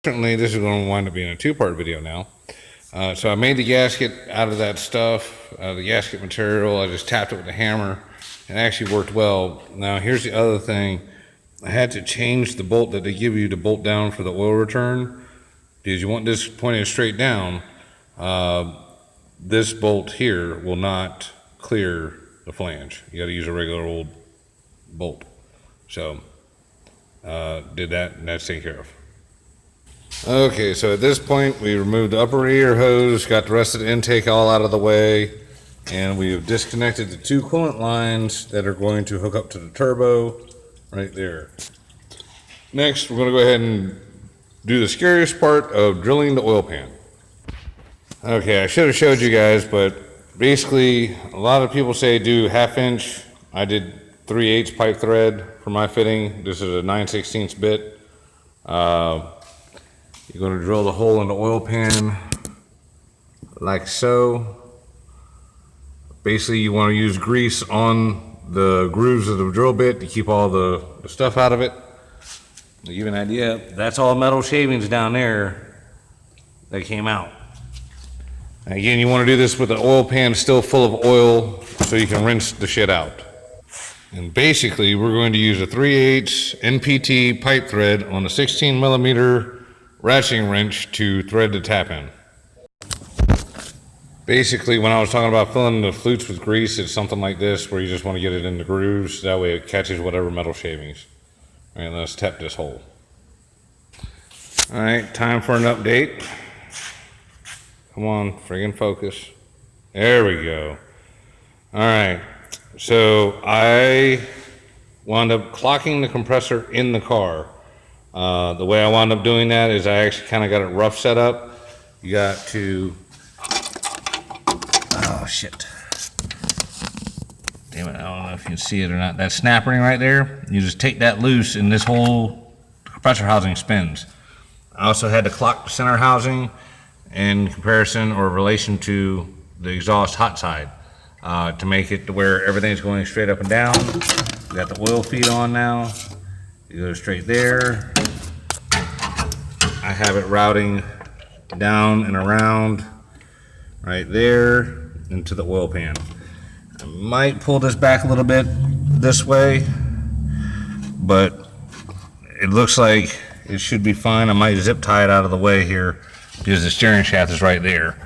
Certainly, this is going to wind up being a two-part video now. So I made the gasket out of that stuff, the gasket material. I just tapped it with a hammer, and it actually worked well. Now, here's the other thing. I had to change the bolt that they give you to bolt down for the oil return, because you want this pointed straight down. This bolt here will not clear the flange. You got to use a regular old bolt. So, did that, and that's taken care of. Okay, so at this point we removed the upper ear hose, got the rest of the intake all out of the way, and we have disconnected the two coolant lines that are going to hook up to the turbo right there. Next, we're going to go ahead and do the scariest part of drilling the oil pan. Okay, I should have showed you guys, but basically a lot of people say do 1/2 inch. I did 3/8 pipe thread for my fitting. This is a 9/16 bit. You're going to drill the hole in the oil pan like so. Basically, you want to use grease on the grooves of the drill bit to keep all the stuff out of it. To give you an idea, that's all metal shavings down there that came out. And again, you want to do this with the oil pan still full of oil so you can rinse the shit out. And basically, we're going to use a 3/8 NPT pipe thread on a 16mm ratcheting wrench to thread the tap in. Basically, when I was talking about filling the flutes with grease, it's something like this where you just want to get it in the grooves. That way it catches whatever metal shavings. All right, let's tap this hole. All right, time for an update. Come on, friggin' focus. There we go. All right, so I wound up clocking the compressor in the car. The way I wound up doing that is I actually kind of got it rough set up. You got to, oh shit. Damn it, I don't know if you can see it or not. That snap ring right there, you just take that loose and this whole compressor housing spins. I also had to clock the center housing in comparison or relation to the exhaust hot side to make it to where everything's going straight up and down. We got the oil feed on now. You go straight there. I have it routing down and around right there into the oil pan. I might pull this back a little bit this way, but it looks like it should be fine. I might zip tie it out of the way here because the steering shaft is right there.